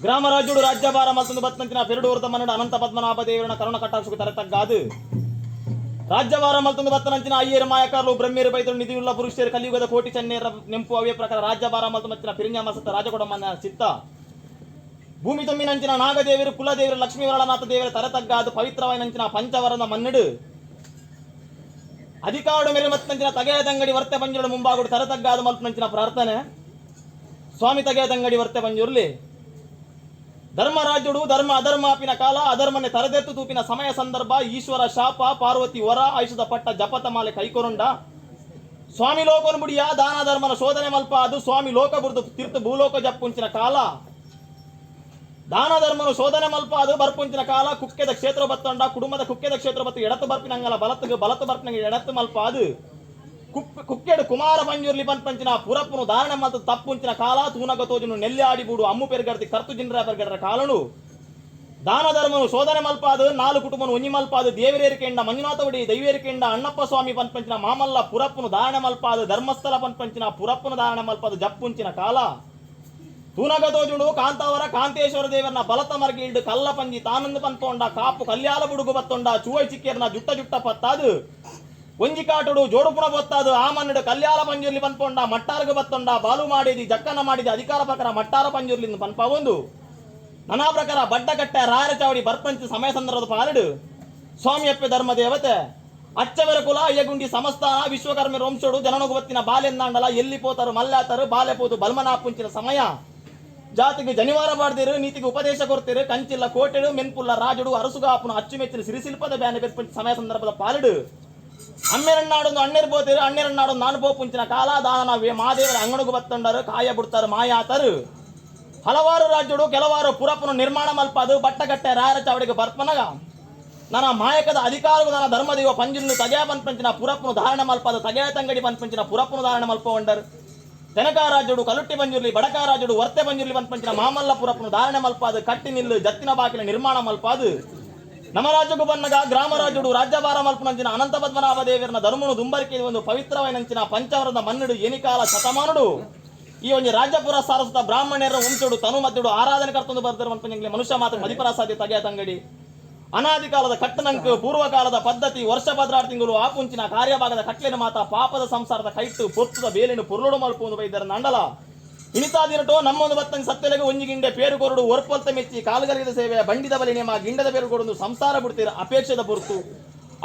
ಗ್ರಾಮರಾಜ್ಯುಡು ರಾಜ್ಯಭಾರ ಮಲ್ತೊಂದು ಬತ್ತಂಚಿನ ಪೆರಡು ವೃತ ಮನ್ನಡ ಅನಂತ ಪದ್ಮನಾಭ ದೇವರನ ಕರುಣ ಕಟಾಕ್ಷಕ್ಕೆ ತರತಗ್ಗಾದು ರಾಜ್ಯಭಾರ ಮಲ್ತೊಂದು ಬತ್ತನಂಚಿನ ಅಯ್ಯರು ಮಾಯಕಾರರು ಬ್ರಹ್ಮೇರು ಬೈದರು ನಿಧಿಯುಳ್ಳ ಪುರುಷರು ಕಲಿಯುಗದ ಕೋಟಿ ಚೆನ್ನೇರ ನೆಂಪು ಅವೇ ಪ್ರಕಾರ ರಾಜ್ಯಭಾರ ಮಲ್ತು ಮತ್ತಿನ ಪಿರಿഞ്ഞാമസത്ത ರಾಜಕೊಡಮನ ಚಿತ್ತ ಭೂಮಿ ತೊಮ್ಮಿನಂಚಿನ ನಾಗದೇವರು ಕುಲದೇವರು ಲಕ್ಷ್ಮೀವರಳನಾಥ ದೇವರ ತರತಗ್ಗಾದು ಪವಿತ್ರವಾಯಿನಂಚಿನ ಪಂಚವರದ ಮನ್ನಡು ಅಧಿಕಾಡು ಮೇರೆ ಮತ್ತಂಚಿನ ತಗೆಯದಂಗಡಿ ವರ್ತೆ ಪಂಜುರ್ಲಿ ಮುಂಬಾಗುಡು ತರತಗ್ಗಾದು ಮಲ್ಪನಂಚಿನ ಪ್ರಾರ್ಥನೆ ಸ್ವಾಮಿ ತಗೆಯದಂಗಡಿ ವರ್ತೆ ಪಂಜುರ್ಲಿ ಧರ್ಮರಾಜ್ಯುಡು ಧರ್ಮ ಅಧರ್ಮಾಪಿನ ಕಾಲ ಅಧರ್ಮನೆ ತರದೆತ್ತು ತೂಪಿನ ಸಮಯ ಸಂದರ್ಭ ಈಶ್ವರ ಶಾಪ ಪಾರ್ವತಿ ವರ ಆಯುಷದ ಪಟ್ಟ ಜಪತ ಮಾಲೆ ಕೈಕೊರಂಡ ಸ್ವಾಮಿ ಲೋಕನು ಬುಡಿಯ ದಾನ ಧರ್ಮನ ಶೋಧನೆ ಮಲ್ಪ ಅದು ಸ್ವಾಮಿ ಲೋಕ ಬುರ್ದು ತೀರ್ಥ ಭೂಲೋಕ ಜಪ್ಪುಂಚಿನ ಕಾಲ ದಾನ ಧರ್ಮನು ಶೋಧನೆ ಮಲ್ಪ ಅದು ಬರ್ಪುಂಚಿನ ಕಾಲ ಕುಕ್ಕೆದ ಕ್ಷೇತ್ರ ಬತ್ತೊಂಡ ಕುಟುಂಬದ ಕುಕ್ಕೆದ ಕ್ಷೇತ್ರ ಬತ್ತು ಎಡತ್ತು ಬರ್ಪಿನಂಗಲ ಬಲತ್ತು ಬರ್ಪಿನಂಗ ಎಡತ್ತು ಮಲ್ಪ ಅದು ಕುಕ್ಕೆಡು ಕುಮಾರ ಪಂಜುರ್ಲಿ ಪಂಚಿನ ಪುರಪ್ಪನು ಧಾರಣೆ ಮತ್ತು ತಪ್ಪುಂಚಿನ ಕಾಲ ತೂನಗ ತೋಜನು ನೆಲ್ಲಿ ಆಡಿಬೂಡು ಅಮ್ಮು ಪೆರ್ಗಡ್ತಿ ಕರ್ತು ಜಿನ್ರ ಪೆರ್ಗಡ್ರ ಕಾಲನು ದಾನ ಧರ್ಮನು ಶೋಧನೆ ಮಲ್ಪಾದು ನಾಲು ಕುಟುಂಬನು ಒಂಜಿ ಮಲ್ಪಾದು ದೇವರೇರಿಕೆಂಡ ಮಂಜುನಾಥ ಒಡಿ ದೈವೇರಿಕೆಂಡ ಅಣ್ಣಪ್ಪ ಸ್ವಾಮಿ ಪಂಚಿನ ಮಾಮಲ್ಲ ಪುರಪ್ಪನು ಧಾರಣೆ ಮಲ್ಪಾದು ಧರ್ಮಸ್ಥಳ ಪಂಚಿನ ಪುರಪ್ಪನು ಧಾರಣೆ ಮಲ್ಪಾದು ಜಪ್ಪುಂಚಿನ ಕಾಲ ತೂನಗ ತೋಜುಡು ಕಾಂತಾವರ ಕಾಂತೇಶ್ವರ ದೇವರನ ಬಲತ ಮರ್ಗಿಲ್ಡು ಕಲ್ಲ ಪಂಜಿ ತಾನಂದು ಪಂಪೊಂಡ ಕಾಪು ಕಲ್ಯಾಲ ಬುಡುಗು ಬತ್ತೊಂಡ ಚೂವೈ ಚಿಕ್ಕೇರ್ನ ಜುಟ್ಟ ಜುಟ್ಟ ಪತ್ತಾದು ಒಂಜಿ ಕಾಟುಡು ಜೋಡುಪುಣ ಬೊತ್ತಾದು ಆ ಮನ್ನಡು ಕಲ್ಯಾಣ ಪಂಜುರ್ಲಿ ಪನ್ಪೊಂಡ ಮಟ್ಟಾರ್ಗ ಬತ್ತೊಂಡ ಬಾಲು ಮಾಡಿದಿ ಜಕ್ಕನ ಮಾಡಿದ ಅಧಿಕಾರ ಪ್ರಕಾರ ಮಟ್ಟಾರ ಪಂಜುರ್ಲಿಂದ ಪನ್ಪ ಒಂದು ನಾನಾ ಪ್ರಕಾರ ಬಡ್ಡಕಟ್ಟೆ ರಾಯರ ಚಾವಡಿ ಬರ್ಪಂಚ ಸಮಯ ಸಂದರ್ಭದ ಪಾಲಡು ಸ್ವಾಮಿಯಪ್ಪೆ ಧರ್ಮ ದೇವತೆ ಅಚ್ಚವೆರ ಕುಲ ಅಯ್ಯಗುಂಡಿ ಸಮಸ್ಥಾನ ವಿಶ್ವಕರ್ಮ ವಂಶೋಡು ಜನನಗುವತ್ತಿನ ಬಾಲ್ಯಂದಾಂಡಲ ಎಲ್ಲಿ ಪೋತರು ಮಲ್ಲಾತರು ಬಾಲ್ಯ ಪೋತು ಬಲ್ಮನಾಪುಂಚಿನ ಸಮಯ ಜಾತಿಗೆ ಜನಿವಾರ ಬಾಡ್ದಿರು ನೀತಿಗೆ ಉಪದೇಶ ಕೊಡ್ತಿರು ಕಂಚಿಲ್ಲ ಕೋಟೆಡು ಮೆನ್ಪುಲ್ಲ ರಾಜುಡು ಅರಸುಗಾಪುನ ಅಚ್ಚುಮೆಚ್ಚಿನ ಸಿರಿಶಿಲ್ಪದ ಬ್ಯಾನೆ ಬೆರ್ಪಂಚ ಸಮಯ ಸಂದರ್ಭದ ಪಾಲಡು ಅಮ್ಮೆರನ್ನಾಡೊಂದು ಅಣ್ಣೆರ್ ಬೋತಿರು ಅಣ್ಣೆರನ್ನಾಡೊಂದು ನಾನು ಪೋಪುಂಚಿನ ಕಾಲ ದಾನ ಮಾದೇವರ ಅಂಗಣಗು ಬತ್ತೊಂಡರು ಕಾಯ ಬಿಡ್ತಾರು ಮಾಯಾತರು ಹಲವಾರು ರಾಜ್ಯಗಳು ಕೆಲವಾರು ಪುರಪ್ಪನು ನಿರ್ಮಾಣ ಮಲ್ಪದು ಬಟ್ಟಗಟ್ಟೆ ರಾಯರ ಚಾವಡಿಗೆ ಬರ್ಪನಗ ನನ್ನ ಮಾಯಕದ ಅಧಿಕಾರವು ನನ್ನ ಧರ್ಮದೇವ ಪಂಜಿನ್ನು ತಗೆಯ ಪಂಚಿನ ಪುರಪ್ಪನು ಧಾರಣೆ ಮಲ್ಪದು ತಗೆಯ ತಂಗಡಿ ಪಂಚಿನ ಪುರಪ್ಪನು ಧಾರಣೆ ಮಲ್ಪೊಂಡರು ತೆನಕ ರಾಜ್ಯಡು ಕಲುಟ್ಟಿ ಪಂಜುರ್ಲಿ ಬಡಕ ರಾಜ್ಯಡು ವರ್ತೆ ಪಂಜುರ್ಲಿ ಪಂಚಿನ ಮಾಮಲ್ಲ ಪುರಪ್ಪನು ಧಾರಣೆ ಮಲ್ಪದು ಕಟ್ಟಿ ನಿಲ್ಲು ಜತ್ತಿನ ಬಾಕಿಲ ನಿರ್ಮಾಣ ಮಲ್ಪದು ನಮ್ಮ ರಾಜ್ಯಕ್ಕೂ ಬನ್ನಗ ಗ್ರಾಮರಾಜ್ಯುಡು ರಾಜ್ಯಭಾರ ಮಲ್ಪನಂಚಿನ ಅನಂತ ಪದ್ಮನಾಭ ದೇವರನ ಧರ್ಮನು ದುಂಬರಿಕೆ ಒಂದು ಪವಿತ್ರವೈನಂಚಿನ ಪಂಚವರದ ಮನ್ನಡು ಎನಿಕಾಲ ಶತಮಾನುಡು ಈ ಒಂದು ರಾಜ್ಯಪುರ ಸಾರಸ್ವತ ಬ್ರಾಹ್ಮಣ್ಯರ ವಂಶುಡು ತನು ಮದ್ದುಡು ಆರಾಧನೆ ಕರ್ತೊಂದು ಬರ್ದಿರುವಂತ ಮನುಷ್ಯ ಮಾತ್ರ ಮದಿಪರ ಸಾಧ್ಯ ತಗೆಯ ತಂಗಡಿ ಅನಾದಿ ಕಾಲದ ಕಟ್ಟನಂಕು ಪೂರ್ವಕಾಲದ ಪದ್ಧತಿ ವರ್ಷ ಭದ್ರಾರು ತಿಂಗಳು ಆಪುಂಚಿನ ಕಾರ್ಯಭಾಗದ ಕಟ್ಲಿನ ಮಾತ ಪಾಪದ ಸಂಸಾರದ ಕೈಟ್ಟು ಪೊರ್ತದ ಬೇಲಿನ ಪುರುಳುಡು ಮಲ್ಪುವುದು ಬೈದರ ನಂಡಲ ಇನಿತಾದಿನಟೋ ನಮ್ಮೊಂದು ಬತ್ತಂಗ ಸತ್ಯಲೆಗೆ ಒಂಜಿಗಿಂಡೆ ಪೇರು ಕೊರಡು ಒರ್ಪೊಲ್ತ ಮೆಚ್ಚಿ ಕಾಲುಗರಿದ ಸೇವೆ ಬಂಡಿದ ಬಲಿ ನೇಮ ಗಿಂಡದ ಪೇರು ಕೊಡೊಂದು ಸಂಸಾರ ಬಿಡ್ತೀರ ಅಪೇಕ್ಷದ ಪುರ್ತು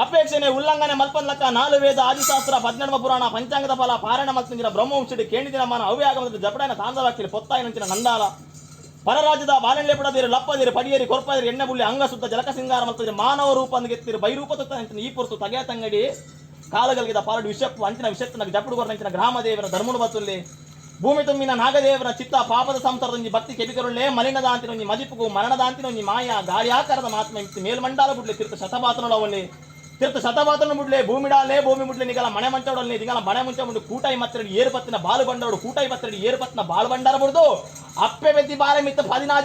ಅಪೇಕ್ಷಣೆ ಉಲ್ಲಂಘನೆ ಮಲ್ಪನ್ಲಕ್ಕ ನಾಲು ವೇದ ಆದಿಶಾಸ್ತ್ರ 12వ ಪುರಾಣ ಪಂಚಾಂಗದ ಫಲ ಪಾರಾಯಣ ಮಲ್ಪಂಜಿನ ಬ್ರಹ್ಮವಂಶಡಿ ಕೇಣಿದಿನ ಮಾನ ಅವೇ ಆಗಮದ ಜಪಡಾಯನ ತಾಂದವಾಕ್ತಿರಿ ಪೊತ್ತಾಯಿನಂಚಿನ ನಂದಾಲ ಪರರಾಜ್ಯದ ಬಾಲೆಂಡೆ ಬಿಡದಿರು ಲಪ್ಪದಿರು ಪಡಿಯರಿ ಕೊರ್ಪದಿರು ಎಣ್ಣೆ ಬುಳ್ಳಿ ಅಂಗ ಸುತ್ತ ಜಲಕ ಸಿಂಗಾರ ಮಲ್ಪದಿರು ಮಾನವ ರೂಪ ಗೆತ್ತಿರು ಬೈರೂಪ ತುತ್ತ ಈ ಪುರ್ತು ತಗೆಯ ತಂಗಡಿ ಕಾಲಗಲ್ಗಿದ ಪಾರಡು ವಿಷಪ್ಪು ಅಂಚಿನ ವಿಷತ್ತಿನ ಜಪಡು ಕೊರಂಚಿನ ಗ್ರಾಮ ದೇವರ ಧರ್ಮನು ಬತ್ತುಲ್ಲಿ ಭೂಮಿ ತುಂಬಿನ ನಾಗದೇವರ ಚಿತ್ತ ಪಾಪದ ಸಂಸಾರದೊಂಜಿ ಭಕ್ತಿ ಕೆಬಿಕರುಳ್ಳೆ ಮಲಿನದ ಅಂತಿನೊಂಜಿ ಮದಿಪುಗು ಮರಣದ ಅಂತಿನೊಂಜಿ ಮಾಯ ಗಾಳಿಯಾಕಾರದ ಮಾತ್ಮ ಮೇಲ್ಮಂಡಾಲ ಬುಡ್ಲೆ ತೀರ್ಥ ಶತಪಾತನೊಳ ಒಳ್ಳೆ ತೀರ್ಥ ಶತಪಾತನ ಬುಡ್ಲೆ ಭೂಮಿಡಾಲೆ ಭೂಮಿ ಬುಡ್ಲೆ ನಿಗಲ ಮನೆ ಮಂಚೋಡಲ್ಲಿ ನಿಗಲ ಮನೆ ಮುಂಚೆ ಮುಂದೆ ಕೂಟಾಯಿ ಮತ್ತರಡಿ ಏರು ಪತ್ತಿನ ಬಾಲು ಬಂಡೋಡು ಕೂಟಾಯಿ ಮತ್ತರಡಿ ಏರು ಪತ್ತಿನ ಬಾಳು ಬಂಡಾರ ಬಿಡ್ದು ಅಪ್ಪೆ ಬೆತ್ತಿ ಬಾರೆ ಮಿತ್ತ 14